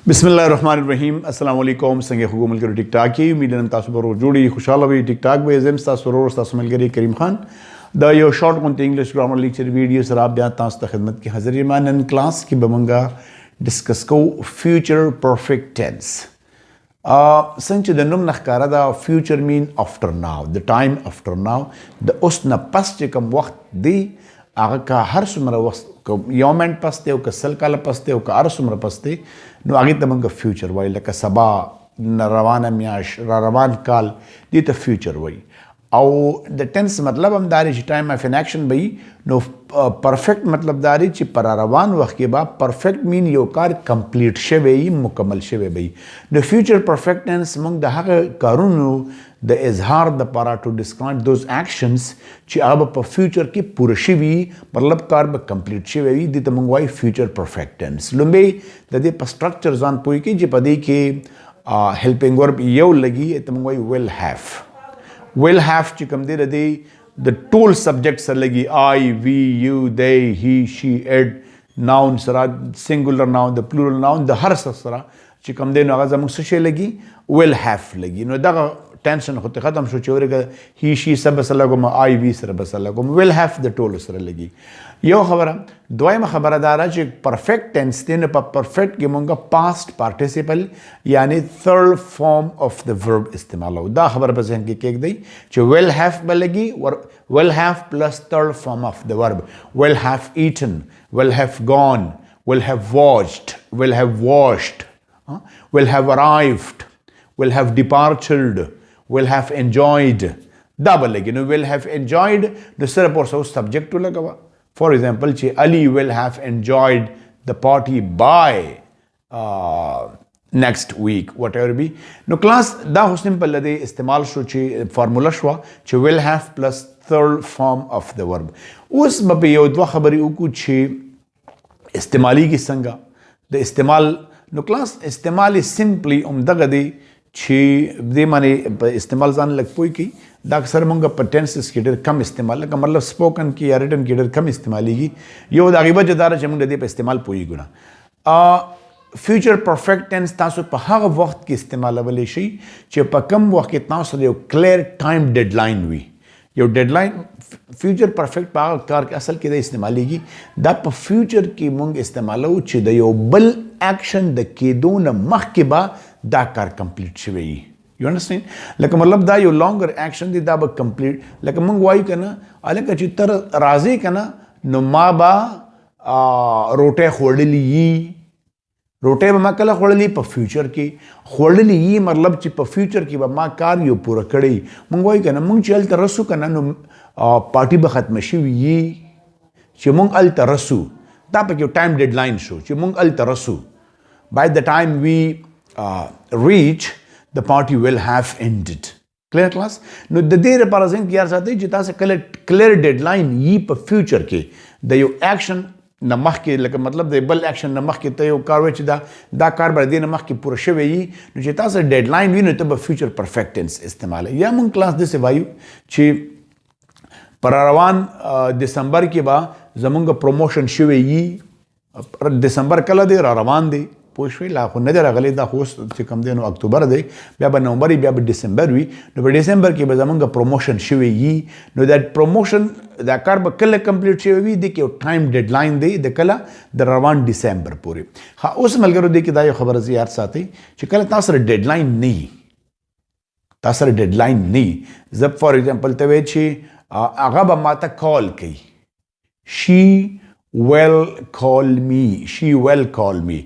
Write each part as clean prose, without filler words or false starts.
बिस्मिल्लाहिर्रहमानिर्रहीम अस्सलाम वालेकुम संगे हुकूम मिलकर टिक टाक की उम्मीद तब जोड़ी खुशहाल भी टिक टाक बे जिम मिलकर करीम खान द यो शॉर्ट कौन English grammar lecture video sir आप ब्याह तास्त खिदमत की हाजिर मान क्लास की बमंगा डिस्कस को फ्यूचर परफेक्ट टेंस संच द नुम नखकारा the future mean after now the time after now the उस न पस कम वक्त दी आगा का हर सुमर वक्त योमेंट पस्ते का सल काल पस्ते का हर सुमर पस्ते नो आगे तमंग फ्यूचर वही लका सबा न रवाना म्याश रवान काल दी तो फ्यूचर वही और द टेंस मतलब हम दारी टाइम ऑफ एन एक्शन भाई नो परफेक्ट मतलब दारी ची पर रवान वक्त के बाद परफेक्ट मीन यो कार कंप्लीट शेवे मुकम्मल शेवे भाई द फ्यूचर परफेक्ट टेंस मंग द कारूनो द इजहार द पारा टू डिस्क्राइब दोज एक्शंस ची अब पर फ्यूचर की पुरशिवी मतलब कार ब कंप्लीट शेवे दी तो मंगवाई फ्यूचर परफेक्ट टेंस लुम्बे द दे पर स्ट्रक्चर जान पोई की जी पदी के हेल्पिंग वर्ब यो लगी तो मंगवाई will have चिकम दे रदे the tool subject सर लगी I, we, you, they, he, she, it noun सरा singular noun the plural noun the हर सरा चिकम दे नगा जमुक सुशे लगी will have लगी नो दगा टेंशन होते ख़त्म शो चोरे ही शी सब सलगम I, we सर बसलगम will have the tool sir लगी यो खबर द्वयम खबरदारा जो परफेक्ट टेंस थे पर परफेक्ट के मंगा पास्ट पार्टिसिपल यानी third form of the verb इस्तेमाल हो दा खबर बस हैं कि केक दी जो विल हैव बलगी और will have plus third form of the verb will have eaten will have gone will have watched will have washed will have arrived will have departured will have enjoyed दा बलगी नो will have enjoyed द सर पर subject टू लगा For example, Ali will have enjoyed the party by next week, whatever be. No class da simple lade istemal shu chi formula shwa chi will have plus third form of the verb. Us babe yodwa khabari uku chi istemali ki sanga. The istemal no class istemal is simply dagade chi de mane istemal zan lag poi ki दा अक्सर मंगा टेंसेस की डर कम इस्तेमाल का मतलब स्पोकन की या रिटन की डर कम इस्तेमाली की यो दागिबा जदार चमंग दे पे इस्तेमाल पोई गुना फ्यूचर परफेक्ट टेंस तासु पहाग वक्त की इस्तेमाल वाले शई चे पकम वक्त तासु यो क्लियर टाइम डेडलाइन हुई यो डेडलाइन फ्यूचर परफेक्ट पहाग कार के असल के दे इस्तेमाली की दा प फ्यूचर की मंग इस्तेमाल हो चे द यो बल एक्शन द के दो न मख के बा दा कार कंप्लीट शवे You understand? Like मतलब दा यो longer action दी दा ब complete. Like मंगवाई करना अलग का चित्तर राजी करना नुमा बा रोटे खोड़ली ये रोटे बमा कला खोड़ली पर फ्यूचर की खोड़ली ये मतलब चि पर फ्यूचर की बमा कार यो पूरा कड़ी मंगवाई करना मंग चल तरसु करना नु पार्टी बखत में शिव ये चि मंग अल तरसु दा पर क्यों टाइम डेडलाइन शो चि मंग अल तरसु by the time we reach the party will have ended. Clear class? No, the day represent किया जाता है जितना से clear deadline ये पर future के द यो action नमक के लेकिन मतलब द बल action नमक के तो यो कारवे चिदा दा कार बर्दी नमक के पूरा शेवे ये न जितना से deadline भी न तो ब future perfect tense इस्तेमाल है या मंग क्लास दिसे वायु ची पररवान दिसंबर के बाद जमुंगा promotion शेवे ये दिसंबर कला दे रवान दे पोषवे लाखों नजर अगले दा होस्ट से कम देनो अक्टूबर दे ब्याब नवंबर ब्याब दिसंबर वी नो दिसंबर के बजामंगा प्रमोशन शिवे ये नो दैट प्रमोशन द कार बकल कंप्लीट शिवे वी दे के टाइम डेडलाइन दे द कला द रवान दिसंबर पूरे हाँ उस मलगरो दे के दायो खबर से यार साथी चिकल तासर डेडलाइन नहीं जब फॉर एग्जांपल तवे छी आगा बमाता कॉल की शी will call me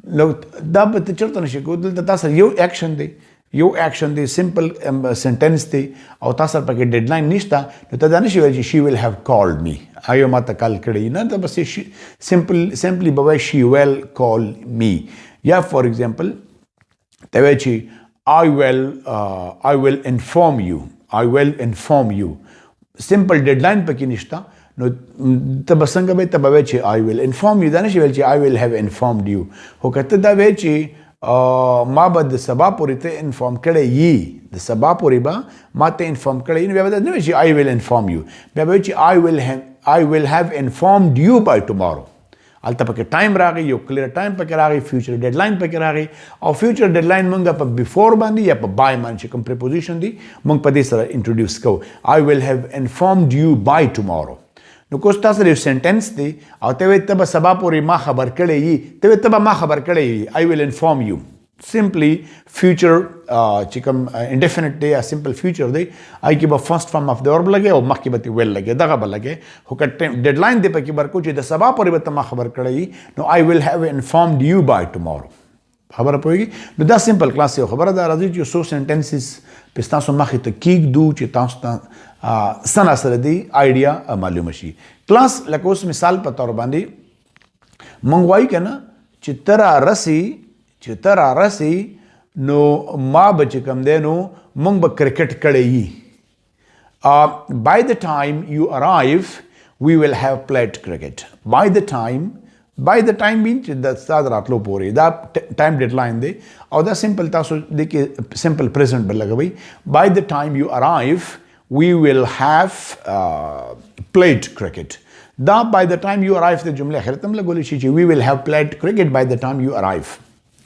लोग दब ते चलता नहीं शिको दिल तासर यो एक्शन दे सिंपल सेंटेंस दे और तासर पर के डेडलाइन निश्ता तो तदा नहीं शिवे she will have called me आयो माता कॉल करी ना तो बस simply बवाई she will call me या फॉर एग्जांपल तवे छी I will inform you simple deadline पर की निश्ता no tabasanga be tabavechi I will inform you danish velchi I will have informed you hokata da vechi ma bad sabapuri te inform kade yi the sabapuri ba mate inform kade in bebada no I will inform you bebechi I will have informed you by tomorrow الته پکې ټایم راغی یو کلیر ټایم پکې راغی فیوچر ډیډلاین پکې راغی او فیوچر ډیډلاین مونږ په بیفور باندې یا په بای باندې کوم پریپوزیشن دی مونږ په دې سره انټروډیوس کوو I will have informed you by tomorrow نو کوم تاسو یو سنټنس دی او ته وې ته به سبا پورې ما خبر کړی یي ته وې ته به ما خبر کړی یي I will inform you simply future چې کوم indefinite دی یا simple future دی آی کې به first form of the verb لګي او مخکې به will لګي دغه به لګي خو که ډیډلاین دی پکې ورکو چې د سبا پورې به ته ما خبر کړی نو I will have informed you by tomorrow خبره پوهیږي نو دا سمپل کلاس یو خبره ده راځي چې څو سنټنسز په تاسو مخې ته کېږدو چې تاسو ته سنا سره دی آیډیا معلومه شي کلاس لکه اوس مثال په تور باندې مونږ وایو که نه چې ته رارسې نو ما به چې کوم دی نو مونږ به کرکټ کړی یي by the time you arrive we will have played cricket by the time means چې د ستا د راتلو پورې دا ټایم ډیډلاین دی او دا سمپل تاسو د کې سمپل پریزنټ به لګوئ by the time you arrive we will have played cricket دا by the time you arrive د جملې اخر تم لګولی شي چې we will have played cricket by the time you arrive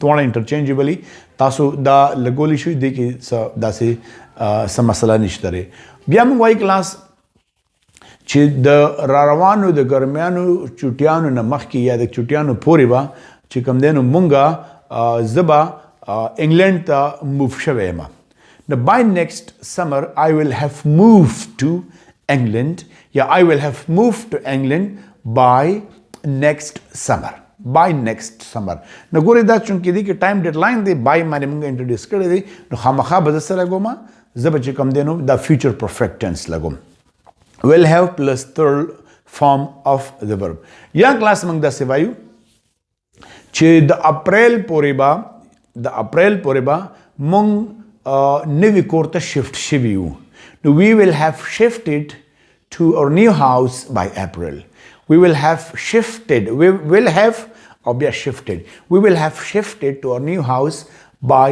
دواړه انټرچینجبلی تاسو دا لګولی شئ دی کې داسې څه مسله نشته دی بیا موږ وایي کلاس چې د راروانو د ګرمیانو چوټیانو نه مخکې یا د چوټیانو پورې به چې کوم دی نو مونږه زه به انګلینډ ته موف شوی یم نو by next summer I will have moved to England یا I will have moved to England by next summer نو ګورې دا چونکې دی کې ټایم ډیډلاین دی بای باندې مونږ انټروډیوس کړی دی نو خامخا به زه څه لګوم زه به چې کوم دی نو دا فیوچر پرفیکټ ټینس لګوم will have plus third form of the verb یا کلاس مونږ داسې وایو چې د اپریل پورې به مونږ نوي کور ته شفټ شوي یو نو we will have shifted to our new house by April we will have shifted or be shifted we will have shifted to our new house by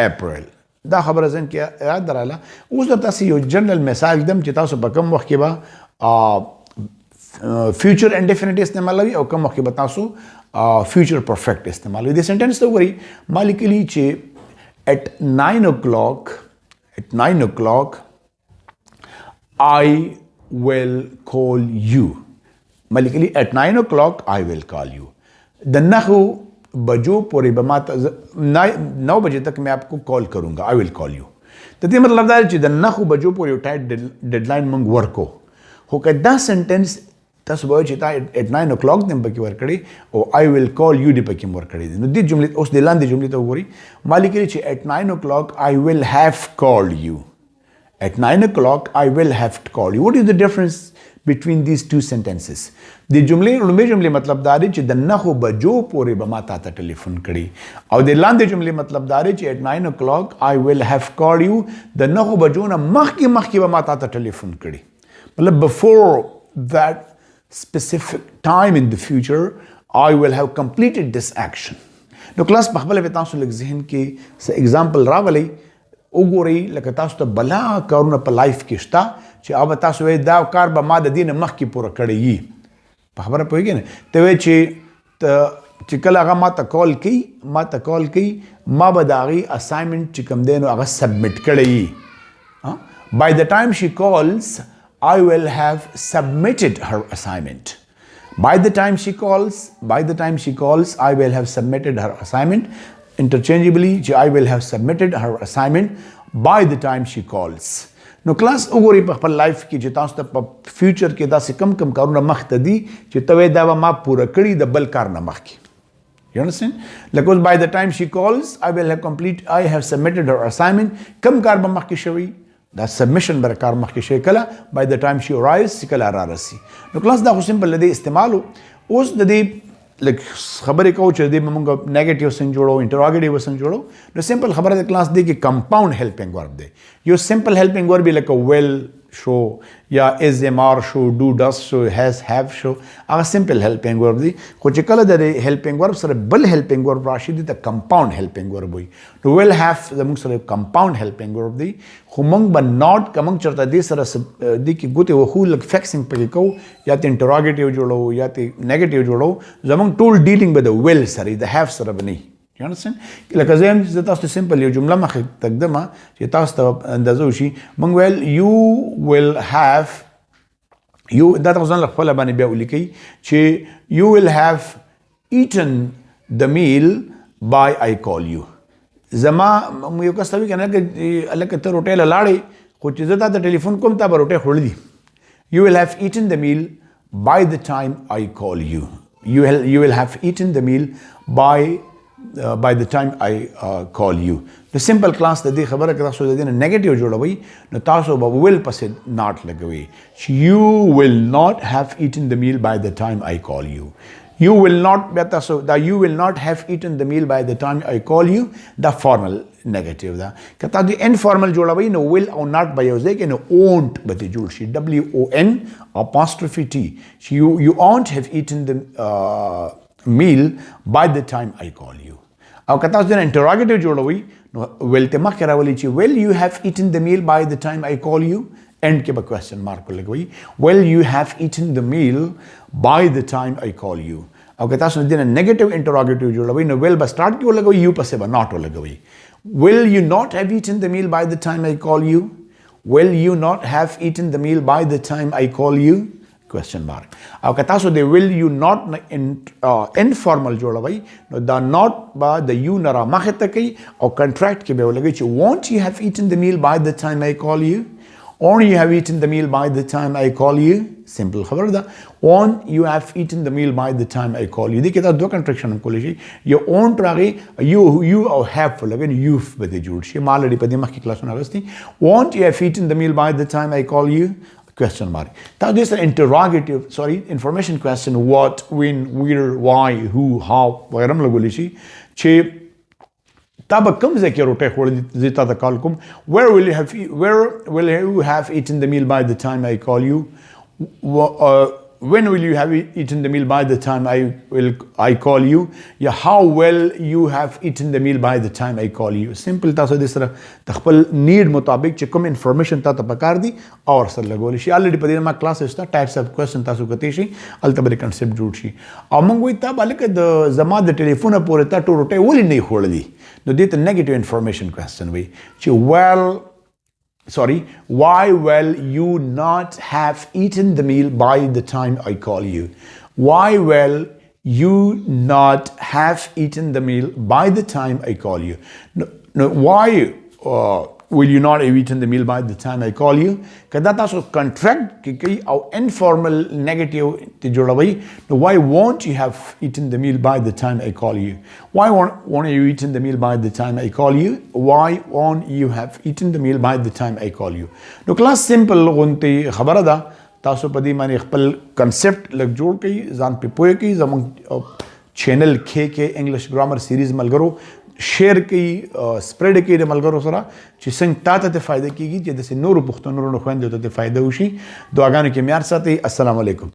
April دا خبره ځین کې یاد دراله اوس د تاسو یو جنرال مثال دم چې تاسو په کوم وخت کې به فیوچر انډیفینټ استعمالوي او کوم وخت کې به تاسو فیوچر پرفیکټ استعمالوي د سنټنس ته وګورئ ما لیکلي چې at 9 o'clock I will call you ما لیکلي at 9 o'clock I will call you د نحو بجو پورې به ما 9 بجے تک میں آپ کو کال کروں گا I will call you د دې مطلب دا چې د نحو بجو پورې یو ټایټ ډیډلاین مونږ ورکو خو که دا سنټنس تاسو به چې تا at 9 o'clock دې پکې ورکړي او I will call you دې پکې ورکړي نو دې جملې اوس د لاندې جملې ته وګورئ ما لیکلي چې at 9 o'clock I will have called you at 9 o'clock I will have called you what is the difference between these two sentences د جملې لومړی جملې مطلب دا دی چې د نحو بجو پورې به ما تا ته ټلیفون کړي او د لاندې جملې مطلب دا دی چې at 9 o'clock I will have called you د نحو بجو نه مخکې به ما تا ته ټلیفون کړي مطلب before that specific time in the future I will have completed this action نو کلاس په خپل په تاسو لږ ذهن کې څه اگزامپل راولئ وګورئ لکه تاسو ته بلا کارونه په لایف کې شته چې اوبه تاسو وایي دا کار به ما د دې نه مخکې پوره کړی وي په خبره پوهېږئ نه ته وایې چې کله هغه ما ته کال کوي ما به د هغې اسایمنټ چې کوم دی نو هغه سبمټ کړی وي by the time she calls I will have submitted her assignment by the time she calls I will have submitted her assignment interchangeably I will have submitted her assignment by the time she calls نو کلاس وګورئ په خپل لایف کې چې تاسو ته په فیوچر کې داسې کم کارونه مخته دي چې ته وایې دا به ما پوره کړي د بل کار نه مخکې you understand like by the time she calls I have submitted her assignment کم کار به مخکې شوی دا سبمیشن بر کار مخکې شوی کله by the time she arrives کله رارسي نو کلاس دا خو سمپل دی استعمالو اوس د دې لکه خبرې کوو چې دې موږ نیگیټیو څنګه جوړو انټروګیټیو څنګه جوړو نو سمپل خبره د کلاس دی کې کمپاوند هیلپینګ ورب دی یو سمپل هیلپینګ ورب لکه will شو یا is am are شو do does شو has have شو هغه simple helping verb دی خو چې کله د helping verb سره بل helping verb راشي دی ته compound helping verb وي نو will have زموږ سره compound helping verb دی خو موږ به not کوم چرته دی سره دی کې ګوتې وخو لږ fixing پکې کوو یا ته interrogative جوړو یا ته negative جوړو زموږ ټول dealing به د will سره د have سره به نه You understand? لکه زه هم زه تاسو ته سمپل یو جمله مخې تقدم چې تاسو ته اندازه وشي موږ ویل you will have you دا تاسو ځان له خپله باندې بیا ولیکئ چې you will have eaten the meal by I call you زما یو کس ته وي که نه لکه ته روټۍ له لاړې خو چې زه تا ته ټلیفون کوم تا به روټۍ خوړلي you will have eaten the meal by the time I call you you will have eaten the meal by the time I call you. The simple class د دې خبره کې تاسو د دې نه نیگیټیو جوړوي نو تاسو به will پسې not لګوي. You will not have eaten the meal by the time I call you. You will not بیا تاسو دا you will not have eaten the meal by the time I call you دا formal negative ده. که تاسو informal جوړوي نو will او not به یو ځای کې نو won't به دې جوړ شي WON apostrophe T. You won't have eaten the meal by the time I call you. او که تاسو د interrogative جوړوي نو will ته مخکې راولي چې will you have eaten the meal by the time I call you end کې به question mark ولګوي will you have eaten the meal by the time I call you او که تاسو د negative interrogative جوړوي نو will به start کې ولګوي you پسې به not ولګوي will you not have eaten the meal by the time I call you will you not have eaten the meal by the time I call you question mark او که تاسو د will you not informal جوړوي نو دا not با د you نه را مخې ته کوي او contract کې به ولګوي چې won't you have eaten the meal by the time I call you won't you have eaten the meal by the time I call you simple خبر ده won't you have eaten the meal by the time I call you دې کې دا دوه contraction هم کولی شي یو won't راغی you او have ولګوي you به دې جوړ شي ما لري په دې مخکې کلاسونه اغوستي won't you have eaten the meal by the time I call you question mark. Now this is an interrogative, information question, what, when, where, why, who, how, وغیرہ هم لګولی شي چې تا به کوم ځای کې روټۍ خوړلې زه تا ته کال کوم where will you have eaten the meal by the time I call you when will you have eaten the meal by the time I call you یا how well you have eaten the meal by the time I call you simple تاسو د سره د خپل نیډ مطابق چې کوم انفارمیشن تاسو پکار دي او سره لګول شي الریډي په دې ما کلاس استا ټایپس اف کوېسچن تاسو کوتي شي البته کنسپټ جوړ شي او موږ وي تا بالکه د زما د ټلیفون پورې تا ټوټه ولې نه خوړلې نو دې ته نیگیټیو انفارمیشن کوېسچن وي چې why will you not have eaten the meal by the time I call you? Why will you not have eaten the meal by the time I call you? No, why will you not have eaten the meal by the time I call you? Kada taso contract ki kai au informal negative te jodawai. No, why won't you have eaten the meal by the time I call you? Why won't you eaten the meal by the time I call you? Why won't you have eaten the meal by the time I call you? No, class simple gunti khabara da taso padi mani khpal concept lag jod kai zan pe poe kai zamang channel KK English Grammar Series malgaro شیر کوي سپریډ کوي د ملګرو سره چې څنګه تاسو ته فائدہ کیږي چې د نورو پښتنو خويندو ته فائدہ وشي دعاګانو کې معیار ساتي السلام علیکم